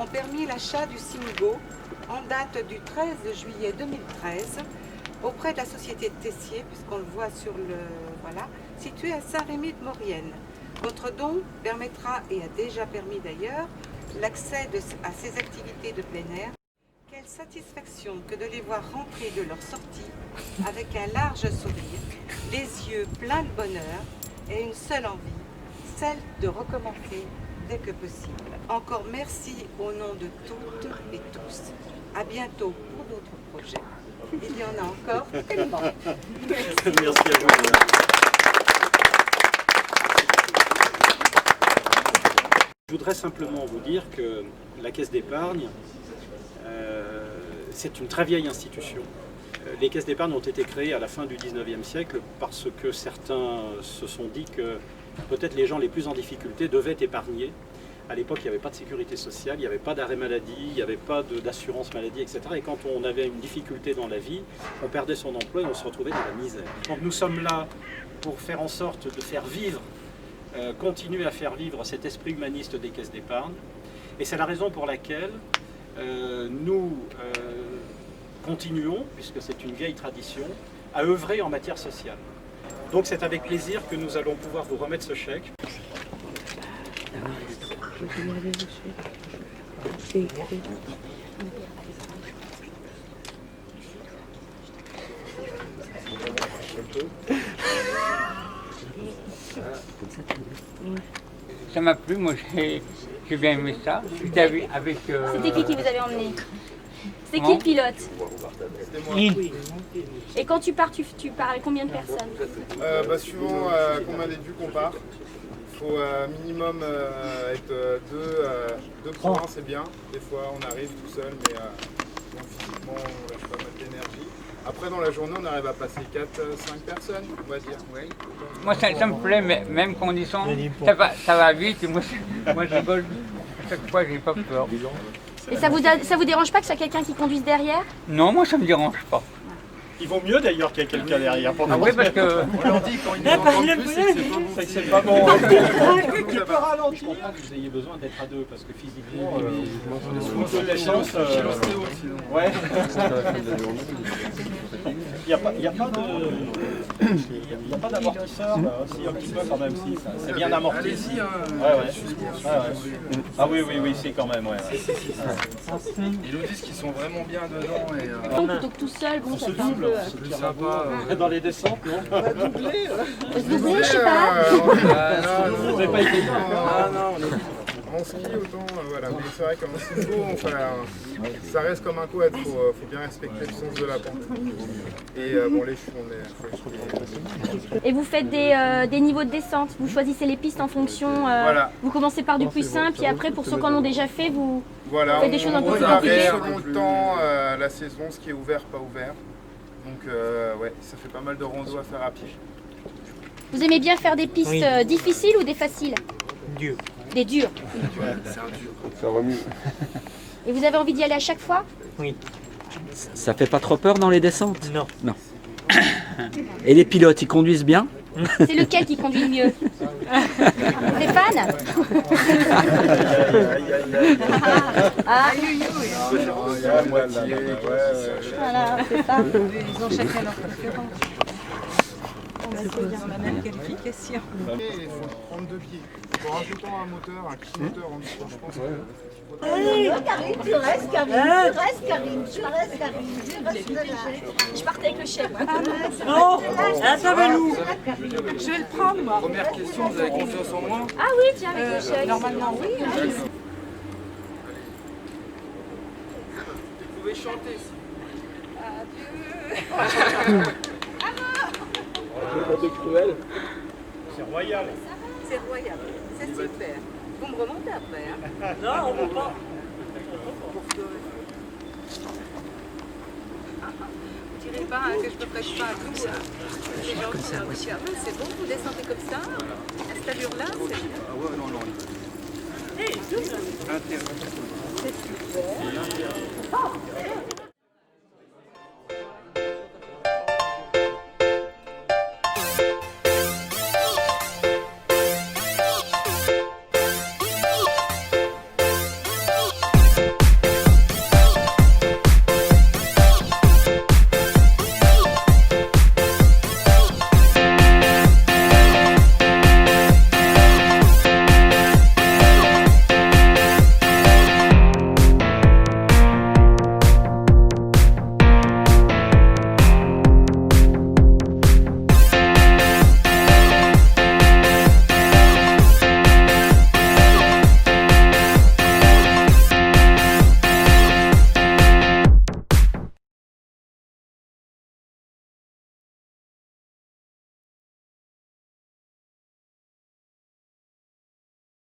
ont permis l'achat du Singo en date du 13 juillet 2013 auprès de la société de Tessier, puisqu'on le voit sur le... voilà, située à Saint-Rémy-de-Maurienne. Votre don permettra, et a déjà permis d'ailleurs, l'accès à ces activités de plein air. Quelle satisfaction que de les voir rentrer de leur sortie avec un large sourire, les yeux pleins de bonheur et une seule envie, celle de recommencer dès que possible. Encore merci au nom de toutes et tous. À bientôt pour d'autres projets. Il y en a encore tellement. Merci à vous. Je voudrais simplement vous dire que la Caisse d'épargne, c'est une très vieille institution. Les caisses d'épargne ont été créées à la fin du 19e siècle parce que certains se sont dit que peut-être les gens les plus en difficulté devaient épargner. À l'époque, il n'y avait pas de sécurité sociale, il n'y avait pas d'arrêt maladie, il n'y avait pas d'assurance maladie, etc. Et quand on avait une difficulté dans la vie, on perdait son emploi et on se retrouvait dans la misère. Donc nous sommes là pour faire en sorte de faire vivre, continuer à faire vivre cet esprit humaniste des caisses d'épargne. Et c'est la raison pour laquelle nous continuons, puisque c'est une vieille tradition, à œuvrer en matière sociale. Donc c'est avec plaisir que nous allons pouvoir vous remettre ce chèque. Ça m'a plu, moi j'ai bien aimé ça. J'étais avec. C'était qui vous avez emmené? C'est qui le pilote? Et quand tu pars, tu pars avec combien de personnes? Suivant combien d'éducs on part. Il faut minimum être deux pour un, c'est bien. Des fois on arrive tout seul, mais physiquement on lâche pas mal d'énergie. Après dans la journée on arrive à passer 4-5 personnes, on va dire. Oui. Moi ça me plaît, mais même condition, ça va vite et moi je rigole. Chaque fois j'ai pas peur. Et ça vous dérange pas que ce soit quelqu'un qui conduise derrière? Non, moi ça me dérange pas. Ils vont mieux d'ailleurs qu'il y ait quelqu'un derrière. Ah oui, parce que... On leur dit quand ils nous entendent plus, c'est que c'est pas bon. Tu peux ralentir. Je comprends que vous ayez besoin d'être à deux parce que physiquement, on est souvent de la chance. Chez l'ostéo sinon. Ouais. Il n'y a pas d'amortisseur, si un petit peu quand même, si. C'est bien amorti. Ah oui, c'est quand même, ouais. Ils nous disent qu'ils sont vraiment bien dedans. Plutôt que tout seul, bon, ça fait un peu... C'est sympa. Dans les descentes, non? Doubler, je sais pas. Vous n'avez pas été En ski autant, voilà. Mais c'est vrai qu'en Singo, ça reste comme un quad, faut bien respecter le sens de la pente. Et bon, les chevaux, Et vous faites des niveaux de descente, vous choisissez les pistes en fonction, voilà. Vous commencez par du plus simple, et après pour ceux qui en ont déjà fait, vous voilà, faites des choses un peu plus varie compliquées. selon le temps, la saison, ce qui est ouvert, pas ouvert. Donc ouais, ça fait pas mal de rando à faire à pied. Vous aimez bien faire des pistes difficiles ou des faciles? Dur. Des durs. C'est un dur. Ça va mieux. Et vous avez envie d'y aller à chaque fois? Oui. Ça fait pas trop peur dans les descentes? Non. Non. Et les pilotes, ils conduisent bien? C'est lequel qui conduit le mieux? Stéphane? Voilà, c'est ça. Ils ont chacun leur préférence. On va se dire la même qualification. Il faut prendre deux pieds. En rajoutant un moteur, un petit moteur en dessous, je pense que... Karine, tu restes, Karine, tu restes, Karine, tu restes, Karine, tu restes là. Je partais avec le chef. Non, ça va nous. Je vais le prendre, moi. Première question, vous avez confiance en moi? Ah oui, tiens, avec le chef. Normalement, oui. Vous pouvez chanter. C'est royal. C'est royal. C'est super. Vous me remontez après, hein? Non, on ne peut pas. Vous tirez pas, hein, que je me prête pas à tout. C'est gentil. C'est bon, vous descendez comme ça. À cette allure-là, c'est bien. Ah ouais, non. C'est super.